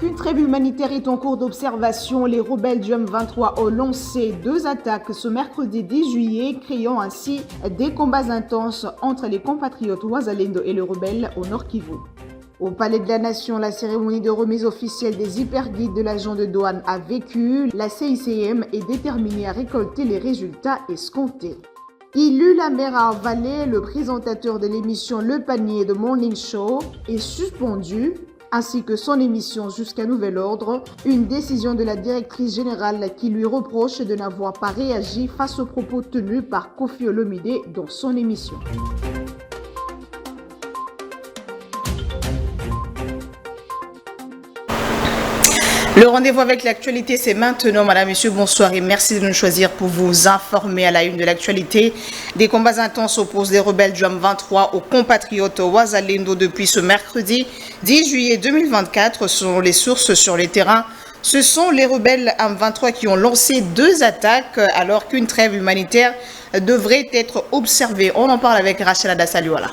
qu'une trêve humanitaire est en cours d'observation, les rebelles du M23 ont lancé 2 attaques ce mercredi 10 juillet, créant ainsi des combats intenses entre les compatriotes Wazalendo et les rebelles au Nord Kivu. Au Palais de la Nation, la cérémonie de remise officielle des hyperguides de l'agent de douane a vécu. La CICM est déterminée à récolter les résultats escomptés. Ilu Lamera Vallée, le présentateur de l'émission Le Panier de Morning Show, est suspendu, ainsi que son émission jusqu'à nouvel ordre, une décision de la directrice générale qui lui reproche de n'avoir pas réagi face aux propos tenus par Kofi Olomide dans son émission. Le rendez-vous avec l'actualité, c'est maintenant. Madame, Monsieur, bonsoir et merci de nous choisir pour vous informer à la une de l'actualité. Des combats intenses opposent des rebelles du M23 aux compatriotes Wazalendo depuis ce mercredi 10 juillet 2024, selon les sources sur les terrains. Ce sont les rebelles M23 qui ont lancé 2 attaques alors qu'une trêve humanitaire devrait être observée. On en parle avec Rachel Adasaliwala.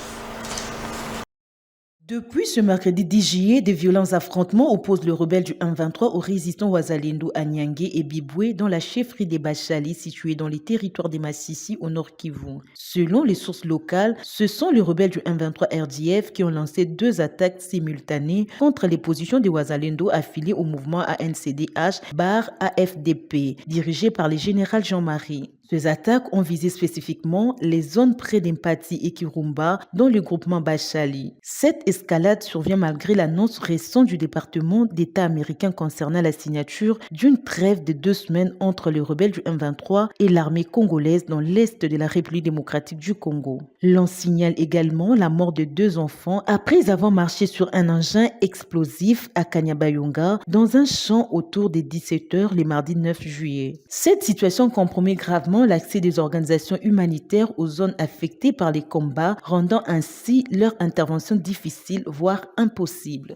Depuis ce mercredi 10 juillet, de violents affrontements opposent le rebelle du M23 aux résistants Wazalendo à Niangue et Biboué dans la chefferie des Bachali située dans les territoires des Massissi au Nord Kivu. Selon les sources locales, ce sont les rebelles du M23 RDF qui ont lancé 2 attaques simultanées contre les positions des Wazalendo affiliés au mouvement ANCDH-AFDP, dirigé par le général Jean-Marie. Ces attaques ont visé spécifiquement les zones près d'Empati et Kirumba dans le groupement Bachali. Cette escalade survient malgré l'annonce récente du département d'État américain concernant la signature d'une trêve de 2 semaines entre les rebelles du M23 et l'armée congolaise dans l'est de la République démocratique du Congo. L'on signale également la mort de 2 enfants après avoir marché sur un engin explosif à Kanyabayonga dans un champ autour des 17h le mardi 9 juillet. Cette situation compromet gravement l'accès des organisations humanitaires aux zones affectées par les combats, rendant ainsi leur intervention difficile, voire impossible.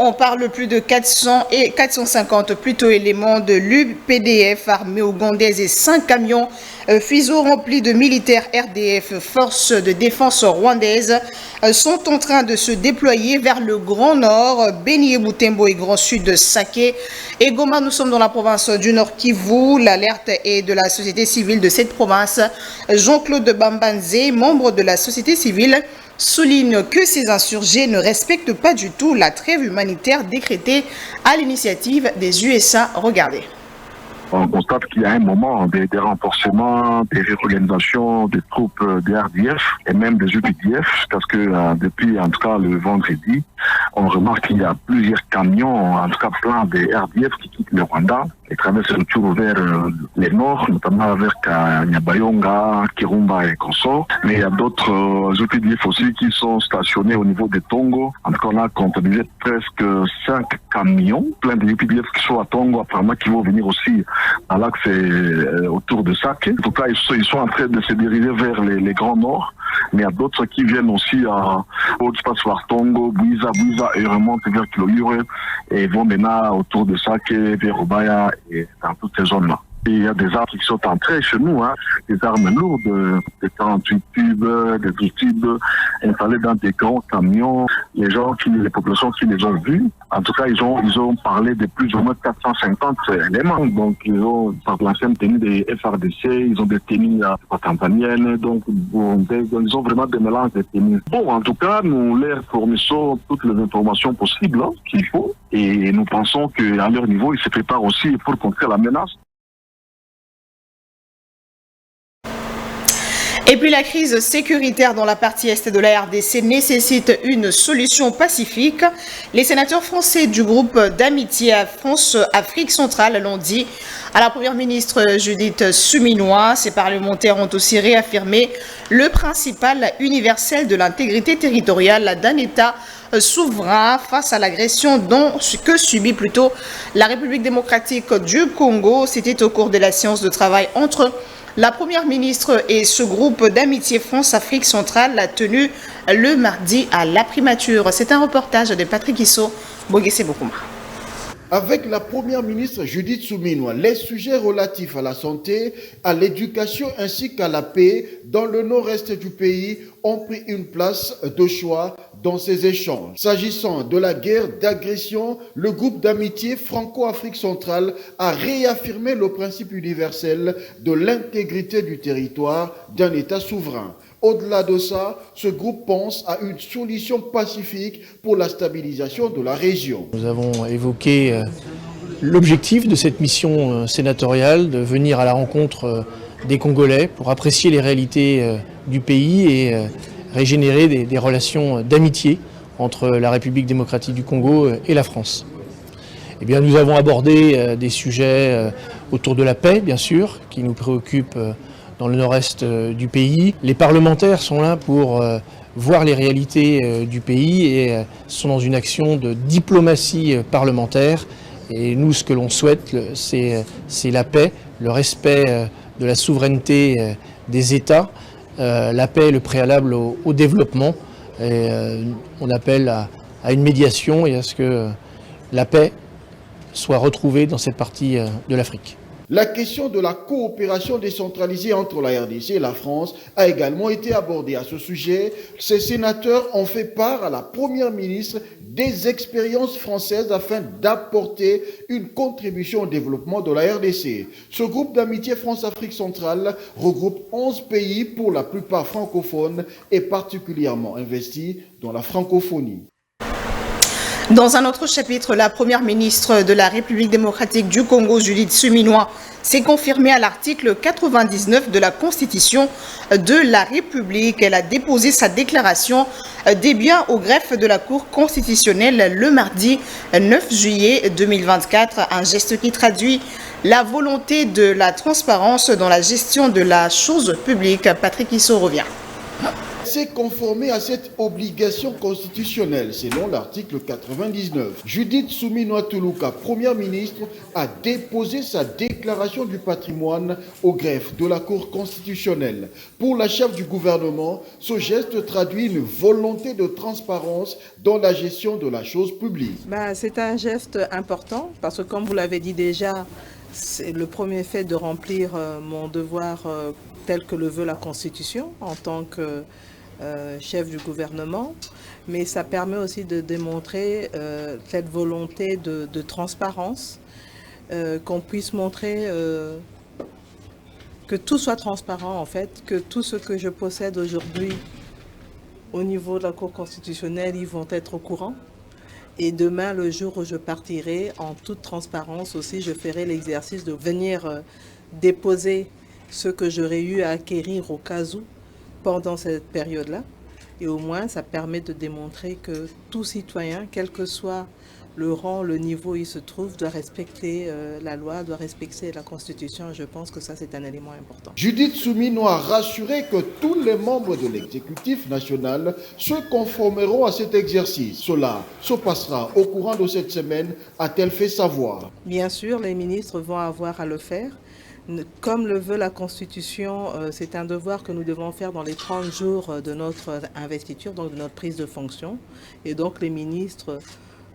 On parle plus de 450 éléments de l'UPDF armés ougandaise et 5 camions fuseaux remplis de militaires RDF, forces de défense rwandaises, sont en train de se déployer vers le Grand Nord, Beni et Butembo et Grand Sud de Saké et Goma. Nous sommes dans la province du Nord Kivu. L'alerte est de la société civile de cette province. Jean-Claude Bambanze, membre de la société civile, souligne que ces insurgés ne respectent pas du tout la trêve humanitaire décrétée à l'initiative des USA. Regardez. On constate qu'il y a un moment des renforcements, des réorganisations des troupes des RDF et même des UPDF, parce que depuis en tout cas le vendredi, on remarque qu'il y a plusieurs camions, en tout cas plein des RDF qui quittent le Rwanda et traversent le tour vers les nord, notamment vers Kanyabayonga, Kirumba et consorts. Mais il y a d'autres UPDF aussi qui sont stationnés au niveau des Tongo. En tout cas, on a comptabilisé presque 5 camions, plein de UPDF qui sont à Tongo, apparemment qui vont venir aussi à l'axe autour de Saké. En tout cas, ils sont en train de se diriger vers les Grands Nord, mais il y a d'autres qui viennent aussi au espace vers Tongo, Buiza et remontent vers Kiloyure et vont maintenant autour de Saké, vers Obaya et dans toutes ces zones-là. Et il y a des armes qui sont entrées chez nous, des armes lourdes, des 48 tubes, des 12 tubes, installés dans des grands camions. Les populations qui les ont vus, en tout cas, ils ont parlé de plus ou moins 450 éléments. Donc, ils ont, par l'ancienne tenue des FRDC, ils ont des tenues tanzaniennes, donc, ils ont vraiment des mélanges de tenues. Bon, en tout cas, nous leur fournissons toutes les informations possibles qu'il faut, et nous pensons qu'à leur niveau, ils se préparent aussi pour contrer la menace. Et puis la crise sécuritaire dans la partie est de la RDC nécessite une solution pacifique. Les sénateurs français du groupe d'amitié France-Afrique centrale l'ont dit à la première ministre Judith Suminwa. Ces parlementaires ont aussi réaffirmé le principal universel de l'intégrité territoriale d'un État souverain face à l'agression que subit plutôt la République démocratique du Congo. C'était au cours de la séance de travail entre la première ministre et ce groupe d'amitié France-Afrique centrale a tenu le mardi à la primature. C'est un reportage de Patrick Issot, Boguessé Bokuma. Avec la première ministre Judith Suminwa, les sujets relatifs à la santé, à l'éducation ainsi qu'à la paix dans le nord-est du pays ont pris une place de choix dans ces échanges. S'agissant de la guerre d'agression, le groupe d'amitié Franco-Afrique centrale a réaffirmé le principe universel de l'intégrité du territoire d'un État souverain. Au-delà de ça, ce groupe pense à une solution pacifique pour la stabilisation de la région. Nous avons évoqué l'objectif de cette mission sénatoriale de venir à la rencontre des Congolais pour apprécier les réalités du pays et régénérer des relations d'amitié entre la République démocratique du Congo et la France. Eh bien, nous avons abordé des sujets autour de la paix, bien sûr, qui nous préoccupent dans le nord-est du pays. Les parlementaires sont là pour voir les réalités du pays et sont dans une action de diplomatie parlementaire. Et nous, ce que l'on souhaite, c'est la paix, le respect de la souveraineté des États. La paix est le préalable au développement. Et on appelle à une médiation et à ce que la paix soit retrouvée dans cette partie de l'Afrique. La question de la coopération décentralisée entre la RDC et la France a également été abordée. À ce sujet, ces sénateurs ont fait part à la première ministre des expériences françaises afin d'apporter une contribution au développement de la RDC. Ce groupe d'amitié France-Afrique centrale regroupe 11 pays, pour la plupart francophones, et particulièrement investis dans la francophonie. Dans un autre chapitre, la première ministre de la République démocratique du Congo, Judith Suminwa, s'est confirmée à l'article 99 de la Constitution de la République. Elle a déposé sa déclaration des biens au greffe de la Cour constitutionnelle le mardi 9 juillet 2024, un geste qui traduit la volonté de la transparence dans la gestion de la chose publique. Patrick Issot revient. S'est conformé à cette obligation constitutionnelle selon l'article 99. Judith Suminwa Tuluka, première ministre, a déposé sa déclaration du patrimoine au greffe de la Cour constitutionnelle. Pour la chef du gouvernement, ce geste traduit une volonté de transparence dans la gestion de la chose publique. C'est un geste important parce que, comme vous l'avez dit déjà, c'est le premier fait de remplir mon devoir tel que le veut la Constitution en tant que chef du gouvernement, mais ça permet aussi de démontrer cette volonté de transparence, qu'on puisse montrer que tout soit transparent en fait, que tout ce que je possède aujourd'hui au niveau de la Cour constitutionnelle, ils vont être au courant. Et demain, le jour où je partirai, en toute transparence aussi, je ferai l'exercice de venir déposer ce que j'aurais eu à acquérir au cas où, pendant cette période-là. Et au moins, ça permet de démontrer que tout citoyen, quel que soit le rang, le niveau où il se trouve, doit respecter la loi, doit respecter la Constitution. Je pense que ça, c'est un élément important. Judith Suminwa a rassuré que tous les membres de l'exécutif national se conformeront à cet exercice. Cela se passera au courant de cette semaine, a-t-elle fait savoir. Bien sûr, les ministres vont avoir à le faire. Comme le veut la Constitution, c'est un devoir que nous devons faire dans les 30 jours de notre investiture, donc de notre prise de fonction. Et donc les ministres,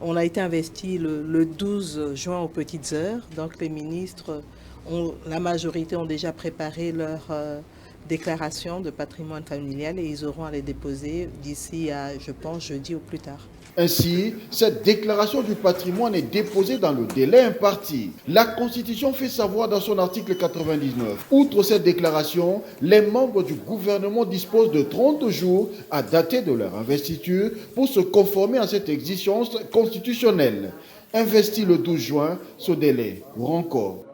on a été investis le 12 juin aux petites heures. Donc les ministres, la majorité ont déjà préparé leur déclaration de patrimoine familial et ils auront à les déposer d'ici à, je pense, jeudi ou plus tard. Ainsi, cette déclaration du patrimoine est déposée dans le délai imparti. La Constitution fait savoir dans son article 99. Outre cette déclaration, les membres du gouvernement disposent de 30 jours à dater de leur investiture pour se conformer à cette exigence constitutionnelle. Investi le 12 juin, ce délai court encore.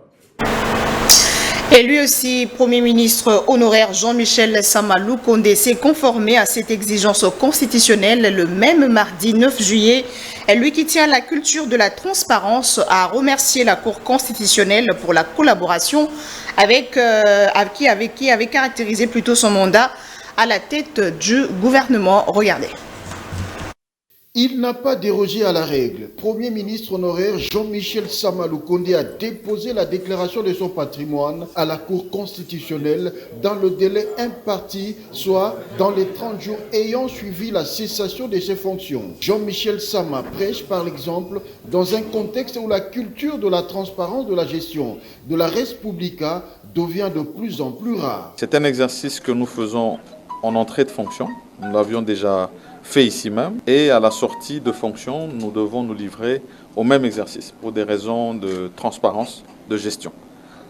Et lui aussi, Premier ministre honoraire Jean-Michel Samalou Kondé s'est conformé à cette exigence constitutionnelle le même mardi 9 juillet. Lui qui tient à la culture de la transparence a remercié la Cour constitutionnelle pour la collaboration avec qui avait caractérisé plutôt son mandat à la tête du gouvernement. Regardez. Il n'a pas dérogé à la règle. Premier ministre honoraire Jean-Michel Sama Lukonde a déposé la déclaration de son patrimoine à la Cour constitutionnelle dans le délai imparti, soit dans les 30 jours ayant suivi la cessation de ses fonctions. Jean-Michel Sama prêche par exemple dans un contexte où la culture de la transparence de la gestion de la res publica devient de plus en plus rare. C'est un exercice que nous faisons en entrée de fonction. Nous l'avions déjà fait ici même. Et à la sortie de fonction, nous devons nous livrer au même exercice pour des raisons de transparence, de gestion.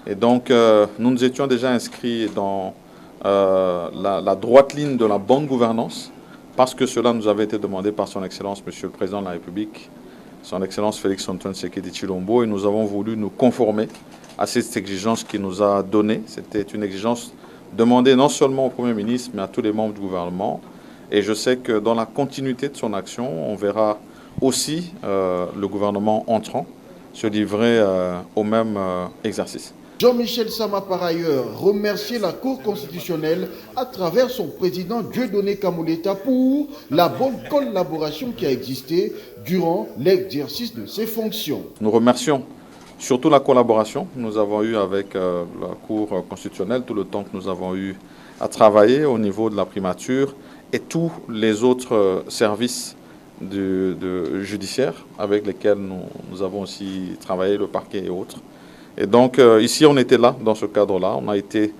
Et donc, nous nous étions déjà inscrits dans la droite ligne de la bonne gouvernance parce que cela nous avait été demandé par son Excellence, Monsieur le Président de la République, son Excellence Félix-Antoine Tshisekedi Tshilombo, et nous avons voulu nous conformer à cette exigence qu'il nous a donnée. C'était une exigence demandée non seulement au Premier ministre, mais à tous les membres du gouvernement. Et je sais que dans la continuité de son action, on verra aussi le gouvernement entrant se livrer au même exercice. Jean-Michel Sama, par ailleurs, remercié la Cour constitutionnelle à travers son président Dieudonné Kamoleta pour la bonne collaboration qui a existé durant l'exercice de ses fonctions. Nous remercions surtout la collaboration que nous avons eue avec la Cour constitutionnelle, tout le temps que nous avons eu à travailler au niveau de la primature et tous les autres services judiciaires avec lesquels nous avons aussi travaillé, le parquet et autres. Et donc ici on était là dans ce cadre-là, on a été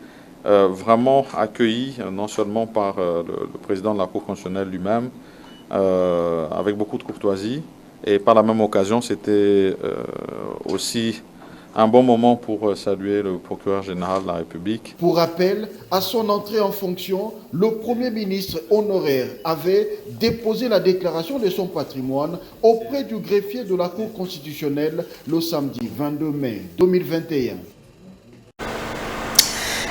vraiment accueillis non seulement par le président de la Cour constitutionnelle lui-même, avec beaucoup de courtoisie, et par la même occasion c'était aussi un bon moment pour saluer le procureur général de la République. Pour rappel, à son entrée en fonction, le Premier ministre honoraire avait déposé la déclaration de son patrimoine auprès du greffier de la Cour constitutionnelle le samedi 22 mai 2021.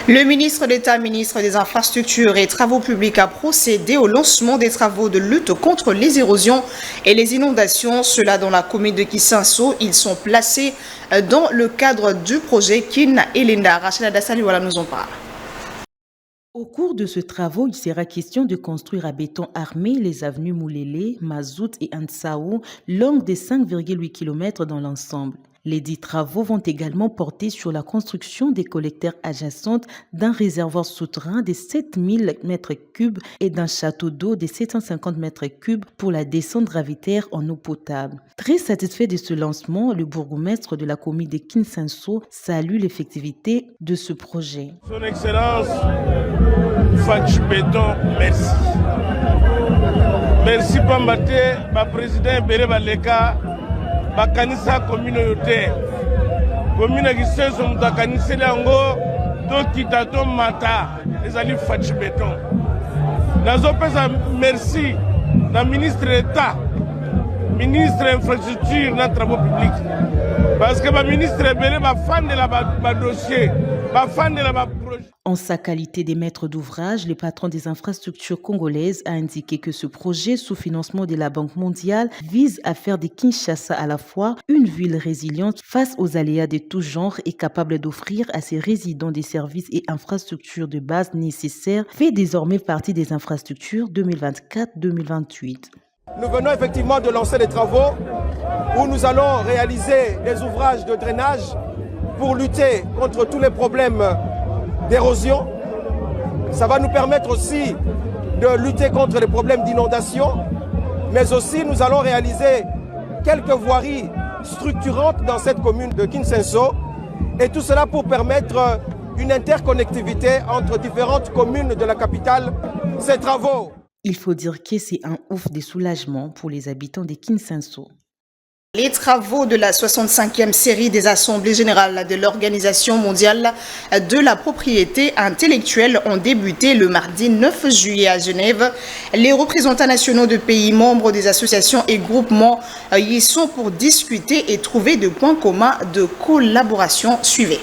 Le ministre d'État, ministre des Infrastructures et Travaux publics a procédé au lancement des travaux de lutte contre les érosions et les inondations. Cela dans la commune de Kisanso. Ils sont placés dans le cadre du projet Kin Elenda. Rachel Dassali, voilà, nous en parle. Au cours de ce travaux, il sera question de construire à béton armé les avenues Moulélé, Mazout et Ansao, longues de 5,8 km dans l'ensemble. Les 10 travaux vont également porter sur la construction des collecteurs adjacentes d'un réservoir souterrain de 7000 m3 et d'un château d'eau de 750 m3 pour la descente gravitaire en eau potable. Très satisfait de ce lancement, le bourgmestre de la commune de Kinsanso salue l'effectivité de ce projet. Son Excellence, Fatch Béton, merci. Merci Pambate, ma président Bere Baleka. Bakanisa communauté commune Kisenso mutakanisa yango to kitato mata ezali Fatch Béton nazo pesa merci na ministre d'État ministre infrastructure na travaux publics parce que ba ministre belé ba fan de la ba dossier ba fan de la ba projet. En sa qualité de maître d'ouvrage, le patron des infrastructures congolaises a indiqué que ce projet sous financement de la Banque mondiale vise à faire de Kinshasa à la fois une ville résiliente face aux aléas de tout genre et capable d'offrir à ses résidents des services et infrastructures de base nécessaires, fait désormais partie des infrastructures 2024-2028. Nous venons effectivement de lancer les travaux où nous allons réaliser des ouvrages de drainage pour lutter contre tous les problèmes d'érosion. Ça va nous permettre aussi de lutter contre les problèmes d'inondation, mais aussi nous allons réaliser quelques voiries structurantes dans cette commune de Kinsanso, et tout cela pour permettre une interconnectivité entre différentes communes de la capitale. Ces travaux. Il faut dire que c'est un ouf de soulagement pour les habitants de Kinsanso. Les travaux de la 65e série des Assemblées générales de l'Organisation mondiale de la propriété intellectuelle ont débuté le mardi 9 juillet à Genève. Les représentants nationaux de pays membres des associations et groupements y sont pour discuter et trouver de points communs de collaboration. Suivez.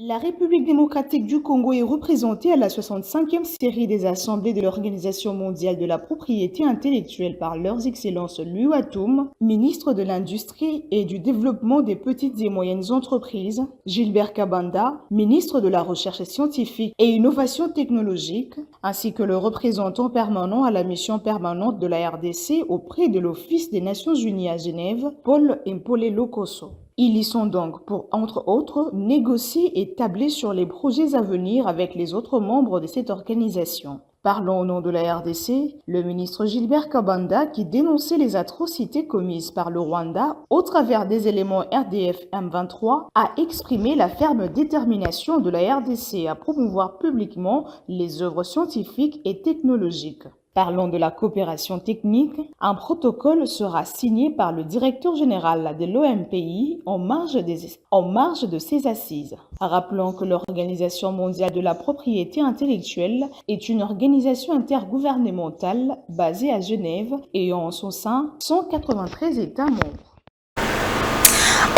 La République démocratique du Congo est représentée à la 65e série des assemblées de l'Organisation mondiale de la propriété intellectuelle par leurs excellences Luatum, ministre de l'Industrie et du développement des petites et moyennes entreprises, Gilbert Kabanda, ministre de la Recherche scientifique et innovation technologique, ainsi que le représentant permanent à la mission permanente de la RDC auprès de l'Office des Nations Unies à Genève, Paul Mpole Lokoso. Ils y sont donc pour, entre autres, négocier et tabler sur les projets à venir avec les autres membres de cette organisation. Parlant au nom de la RDC, le ministre Gilbert Kabanda, qui dénonçait les atrocités commises par le Rwanda au travers des éléments RDF M23, a exprimé la ferme détermination de la RDC à promouvoir publiquement les œuvres scientifiques et technologiques. Parlant de la coopération technique, un protocole sera signé par le directeur général de l'OMPI en marge de ses assises. Rappelons que l'Organisation mondiale de la propriété intellectuelle est une organisation intergouvernementale basée à Genève et en son sein 193 États membres.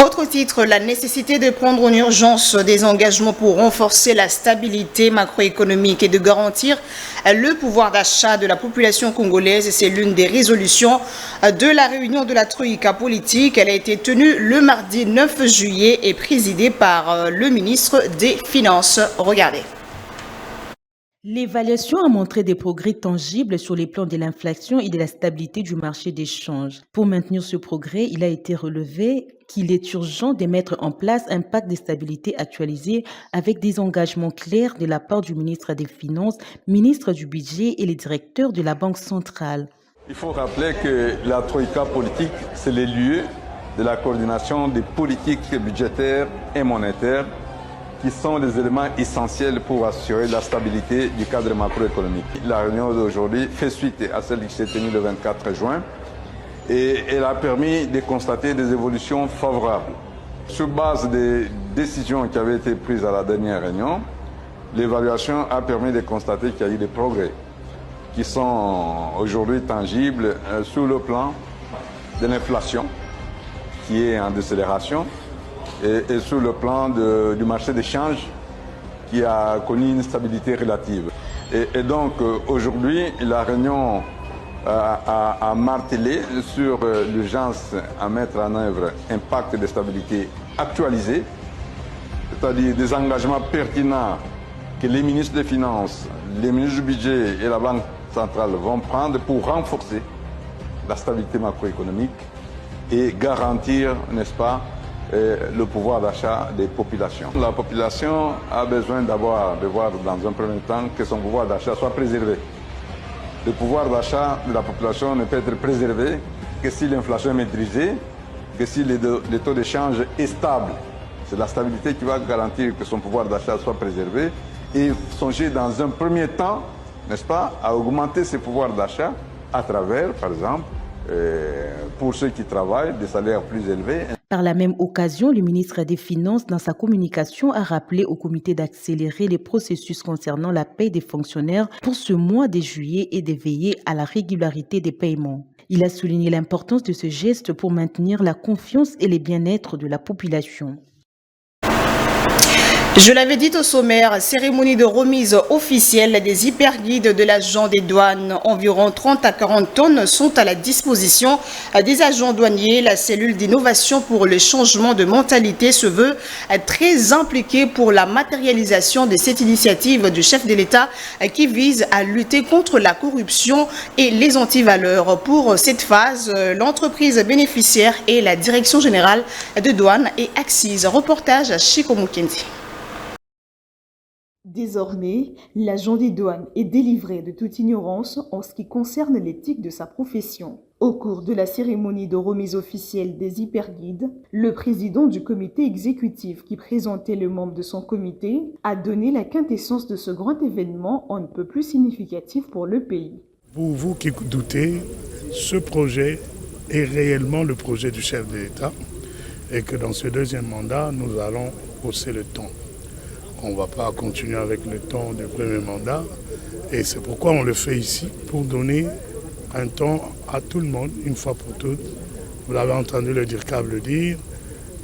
Autre titre, la nécessité de prendre en urgence des engagements pour renforcer la stabilité macroéconomique et de garantir le pouvoir d'achat de la population congolaise. C'est l'une des résolutions de la réunion de la Troïka politique. Elle a été tenue le mardi 9 juillet et présidée par le ministre des Finances. Regardez. L'évaluation a montré des progrès tangibles sur les plans de l'inflation et de la stabilité du marché d'échange. Pour maintenir ce progrès, il a été relevé qu'il est urgent de mettre en place un pacte de stabilité actualisé avec des engagements clairs de la part du ministre des Finances, ministre du Budget et les directeurs de la Banque centrale. Il faut rappeler que la Troïka politique, c'est le lieu de la coordination des politiques budgétaires et monétaires qui sont les éléments essentiels pour assurer la stabilité du cadre macroéconomique. La réunion d'aujourd'hui fait suite à celle qui s'est tenue le 24 juin et elle a permis de constater des évolutions favorables. Sur base des décisions qui avaient été prises à la dernière réunion, l'évaluation a permis de constater qu'il y a eu des progrès qui sont aujourd'hui tangibles sur le plan de l'inflation qui est en décélération, et sur le plan du marché d'échange qui a connu une stabilité relative. Et donc aujourd'hui, la réunion a martelé sur l'urgence à mettre en œuvre un pacte de stabilité actualisé, c'est-à-dire des engagements pertinents que les ministres des Finances, les ministres du Budget et la Banque centrale vont prendre pour renforcer la stabilité macroéconomique et garantir, n'est-ce pas, le pouvoir d'achat des populations. La population a besoin de voir dans un premier temps que son pouvoir d'achat soit préservé. Le pouvoir d'achat de la population ne peut être préservé que si l'inflation est maîtrisée, que si le taux d'échange est stable. C'est la stabilité qui va garantir que son pouvoir d'achat soit préservé et songer dans un premier temps, n'est-ce pas, à augmenter ses pouvoirs d'achat à travers, par exemple, pour ceux qui travaillent, des salaires plus élevés. Par la même occasion, le ministre des Finances, dans sa communication, a rappelé au comité d'accélérer les processus concernant la paie des fonctionnaires pour ce mois de juillet et de veiller à la régularité des paiements. Il a souligné l'importance de ce geste pour maintenir la confiance et le bien-être de la population. Je l'avais dit au sommaire, cérémonie de remise officielle des hyperguides de l'agent des douanes. Environ 30 à 40 tonnes sont à la disposition des agents douaniers. La cellule d'innovation pour le changement de mentalité se veut très impliquée pour la matérialisation de cette initiative du chef de l'État qui vise à lutter contre la corruption et les antivaleurs. Pour cette phase, l'entreprise bénéficiaire est la Direction générale de douane et Axis. Reportage à Chico Mukendi. Désormais, l'agent des douanes est délivré de toute ignorance en ce qui concerne l'éthique de sa profession. Au cours de la cérémonie de remise officielle des hyperguides, le président du comité exécutif qui présentait le membre de son comité a donné la quintessence de ce grand événement on ne peut plus significatif pour le pays. Pour vous qui doutez, ce projet est réellement le projet du chef de l'État et que dans ce deuxième mandat, nous allons hausser le ton. On ne va pas continuer avec le temps du premier mandat et c'est pourquoi on le fait ici, pour donner un temps à tout le monde, une fois pour toutes. Vous l'avez entendu le DIRCAB le dire,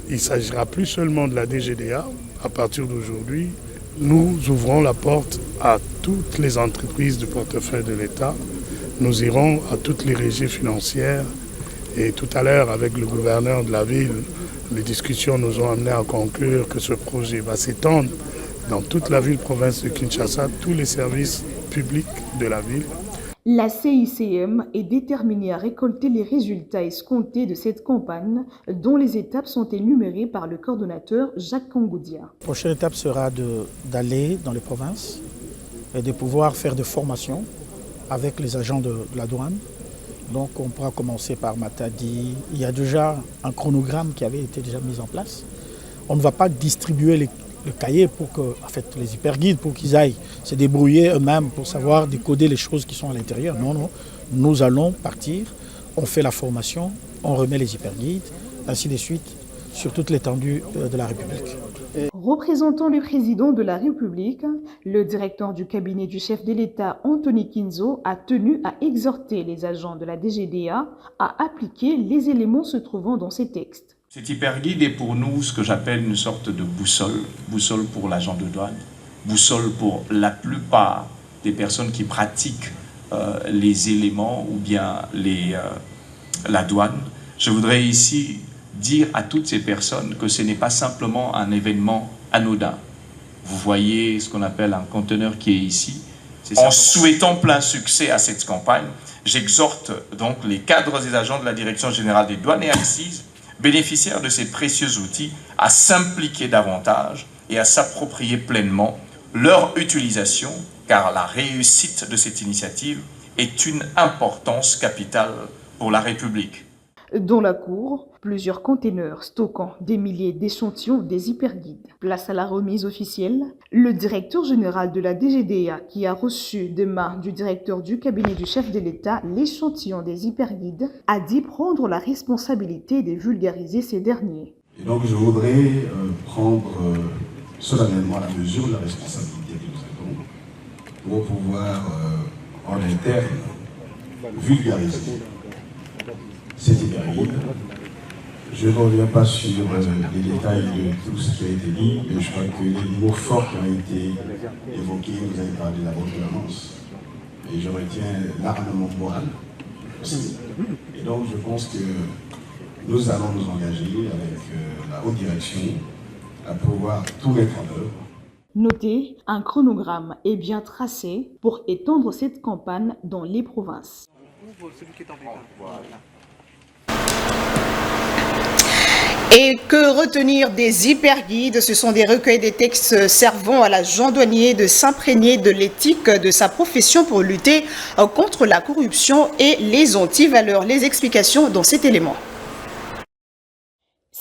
il ne s'agira plus seulement de la DGDA, à partir d'aujourd'hui, nous ouvrons la porte à toutes les entreprises du portefeuille de l'État. Nous irons à toutes les régies financières et tout à l'heure, avec le gouverneur de la ville, les discussions nous ont amené à conclure que ce projet va s'étendre dans toute la ville-province de Kinshasa, tous les services publics de la ville. La CICM est déterminée à récolter les résultats escomptés de cette campagne, dont les étapes sont énumérées par le coordonnateur Jacques Kangoudia. La prochaine étape sera d'aller dans les provinces et de pouvoir faire des formations avec les agents de la douane. Donc on pourra commencer par Matadi. Il y a déjà un chronogramme qui avait été déjà mis en place. On ne va pas distribuer le cahier pour que, en fait, les hyperguides, pour qu'ils aillent se débrouiller eux-mêmes pour savoir décoder les choses qui sont à l'intérieur. Non, non. Nous allons partir, on fait la formation, on remet les hyperguides, ainsi de suite, sur toute l'étendue de la République. Représentant le président de la République, le directeur du cabinet du chef de l'État, Anthony Kinzo, a tenu à exhorter les agents de la DGDA à appliquer les éléments se trouvant dans ces textes. Cet hyperguide est pour nous ce que j'appelle une sorte de boussole, boussole pour l'agent de douane, boussole pour la plupart des personnes qui pratiquent les éléments ou bien la douane. Je voudrais ici dire à toutes ces personnes que ce n'est pas simplement un événement anodin. Vous voyez ce qu'on appelle un conteneur qui est ici. En souhaitant plein succès à cette campagne, j'exhorte donc les cadres et agents de la Direction générale des douanes et accises, bénéficiaires de ces précieux outils, à s'impliquer davantage et à s'approprier pleinement leur utilisation, car la réussite de cette initiative est une importance capitale pour la République. Dans la cour, plusieurs containers stockant des milliers d'échantillons des hyperguides. Place à la remise officielle, le directeur général de la DGDA, qui a reçu des mains du directeur du cabinet du chef de l'État l'échantillon des hyperguides, a dit prendre la responsabilité de vulgariser ces derniers. Et donc je voudrais prendre solennellement la mesure de la responsabilité que nous avons pour pouvoir en interne vulgariser cette hyperguide. Je ne reviens pas sur les détails de tout ce qui a été dit, mais je crois que les mots forts qui ont été évoqués, vous avez parlé de la bonne gouvernance, et je retiens l'armement moral aussi. Et donc je pense que nous allons nous engager avec la haute direction à pouvoir tout mettre en œuvre. Notez, un chronogramme est bien tracé pour étendre cette campagne dans les provinces. Et que retenir des hyperguides? Ce sont des recueils des textes servant à l'agent douanier de s'imprégner de l'éthique de sa profession pour lutter contre la corruption et les antivaleurs. Les explications dans cet élément.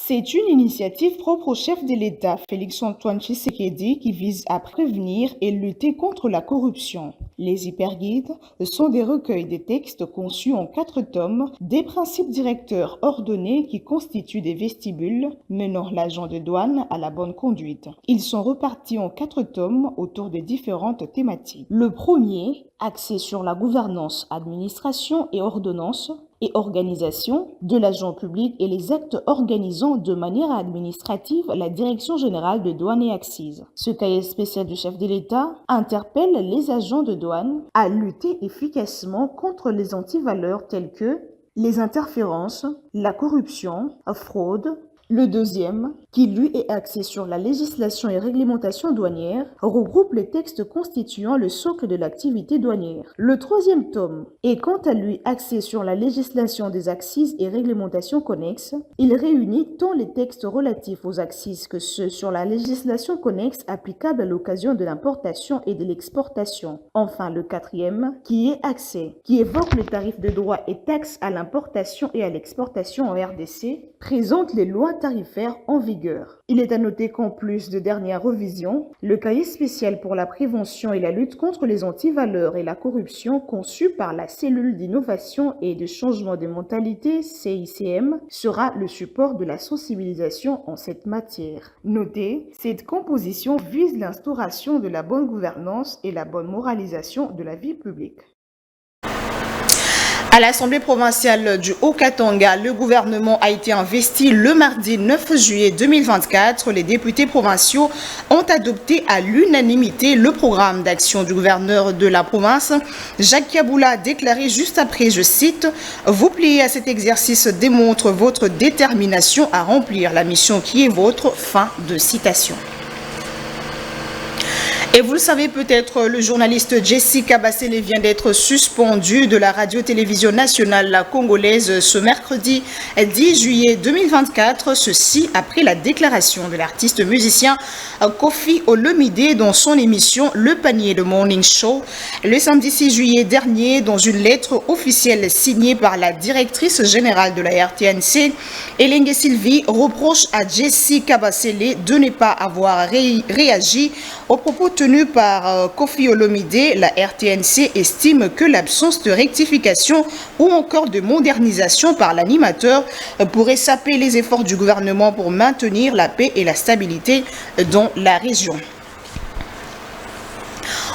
C'est une initiative propre au chef de l'État, Félix-Antoine Tshisekedi, qui vise à prévenir et lutter contre la corruption. Les hyperguides sont des recueils de textes conçus en 4 tomes, des principes directeurs ordonnés qui constituent des vestibules menant l'agent de douane à la bonne conduite. Ils sont repartis en 4 tomes autour de différentes thématiques. Le premier, axé sur la gouvernance, administration et ordonnance, et organisation de l'agent public et les actes organisant de manière administrative la Direction générale de douane et accises. Ce cahier spécial du chef de l'État interpelle les agents de douane à lutter efficacement contre les antivaleurs telles que les interférences, la corruption, la fraude. Le deuxième, qui lui est axé sur la législation et réglementation douanière, regroupe les textes constituant le socle de l'activité douanière. Le troisième tome est quant à lui axé sur la législation des accises et réglementations connexes. Il réunit tant les textes relatifs aux accises que ceux sur la législation connexe applicable à l'occasion de l'importation et de l'exportation. Enfin, le quatrième, qui est axé, qui évoque le tarif de droits et taxes à l'importation et à l'exportation en RDC, présente les lois tarifaires en vigueur. Il est à noter qu'en plus de dernière revision, le cahier spécial pour la prévention et la lutte contre les antivaleurs et la corruption conçu par la cellule d'innovation et de changement de mentalité CICM sera le support de la sensibilisation en cette matière. Notez, cette composition vise l'instauration de la bonne gouvernance et la bonne moralisation de la vie publique. À l'Assemblée provinciale du Haut-Katanga, le gouvernement a été investi le mardi 9 juillet 2024. Les députés provinciaux ont adopté à l'unanimité le programme d'action du gouverneur de la province. Jacques Kaboula a déclaré juste après, je cite, « Vous plier à cet exercice démontre votre détermination à remplir la mission qui est votre ». Fin de citation. Et vous le savez peut-être, le journaliste Jessica Bassele vient d'être suspendu de la radio-télévision nationale congolaise ce mercredi 10 juillet 2024. Ceci après la déclaration de l'artiste musicien Koffi Olomide dans son émission Le Panier de Morning Show. Le samedi 6 juillet dernier, dans une lettre officielle signée par la directrice générale de la RTNC, Elengue Sylvie reproche à Jessica Bassele de ne pas avoir réagi aux propos tenus par Koffi Olomide. La RTNC estime que l'absence de rectification ou encore de modernisation par l'animateur pourrait saper les efforts du gouvernement pour maintenir la paix et la stabilité dans la région.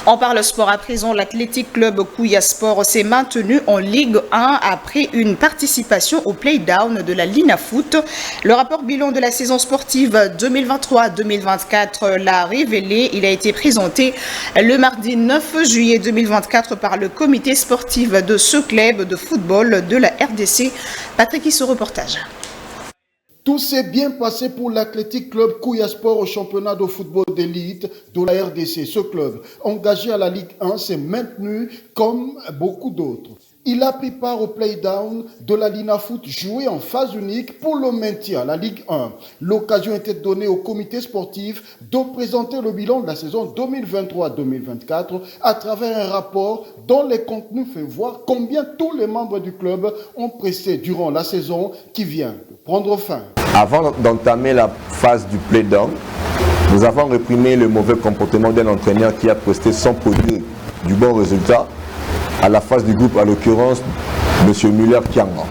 On parle sport à présent. L'Athletic Club Kouya Sport s'est maintenu en Ligue 1 après une participation au play-down de la Lina Foot. Le rapport bilan de la saison sportive 2023-2024 l'a révélé. Il a été présenté le mardi 9 juillet 2024 par le comité sportif de ce club de football de la RDC. Patrick, ce reportage. Tout s'est bien passé pour l'Athletic Club Kouya Sport au championnat de football d'élite de la RDC. Ce club, engagé à la Ligue 1, s'est maintenu comme beaucoup d'autres. Il a pris part au play-down de la Lina Foot joué en phase unique pour le maintien à la Ligue 1. L'occasion était donnée au comité sportif de présenter le bilan de la saison 2023-2024 à travers un rapport dont les contenus fait voir combien tous les membres du club ont pressé durant la saison qui vient de prendre fin. Avant d'entamer la phase du play-down, nous avons réprimé le mauvais comportement d'un entraîneur qui a presté sans produire du bon résultat à la phase du groupe, à l'occurrence M. Muller-Kianga.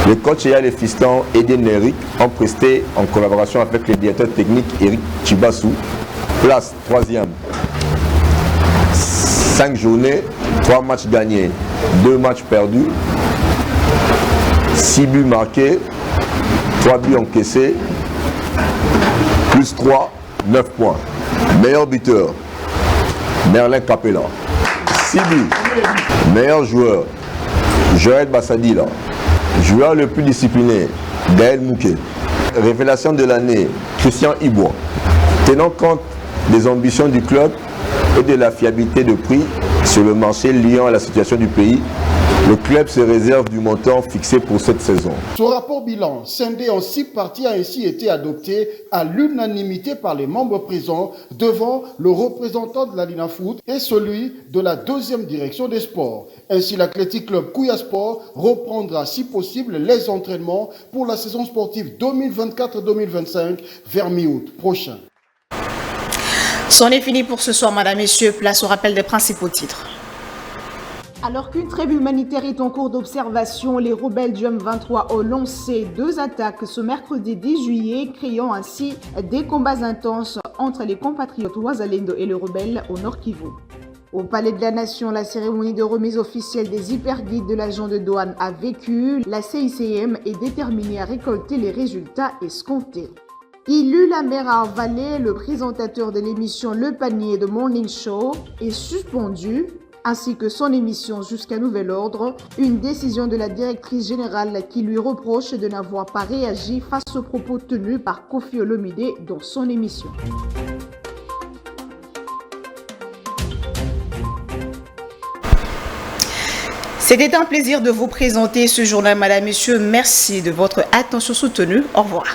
Le coach et les fistons Eden Eric ont presté en collaboration avec le directeur technique Eric Chibassou. Place 3e. 5 journées, 3 matchs gagnés, 2 matchs perdus, 6 buts marqués, 3 buts encaissés, plus 3, 9 points. Meilleur buteur, Merlin Capella. 6 buts. Meilleur joueur, Joël Bassadila. Joueur le plus discipliné, Gaël Mouké. Révélation de l'année, Christian Ibois. Tenant compte des ambitions du club et de la fiabilité de prix sur le marché liant à la situation du pays, le club se réserve du montant fixé pour cette saison. Ce rapport bilan, scindé en 6 parties, a ainsi été adopté à l'unanimité par les membres présents devant le représentant de la Lina Foot et celui de la 2e direction des sports. Ainsi, l'Athletic Club Kouya Sport reprendra si possible les entraînements pour la saison sportive 2024-2025 vers mi-août prochain. C'en est fini pour ce soir, madame, messieurs. Place au rappel des principaux titres. Alors qu'une trêve humanitaire est en cours d'observation, les rebelles du M23 ont lancé 2 attaques ce mercredi 10 juillet, créant ainsi des combats intenses entre les compatriotes Wazalendo et les rebelles au Nord Kivu. Au Palais de la Nation, la cérémonie de remise officielle des hyperguides de l'agent de douane a vécu. La CICM est déterminée à récolter les résultats escomptés. Ilu Lamera Vallée, le présentateur de l'émission Le Panier de Morning Show, est suspendu, ainsi que son émission jusqu'à nouvel ordre, une décision de la directrice générale qui lui reproche de n'avoir pas réagi face aux propos tenus par Koffi Olomide dans son émission. C'était un plaisir de vous présenter ce journal, madame, messieurs. Merci de votre attention soutenue. Au revoir.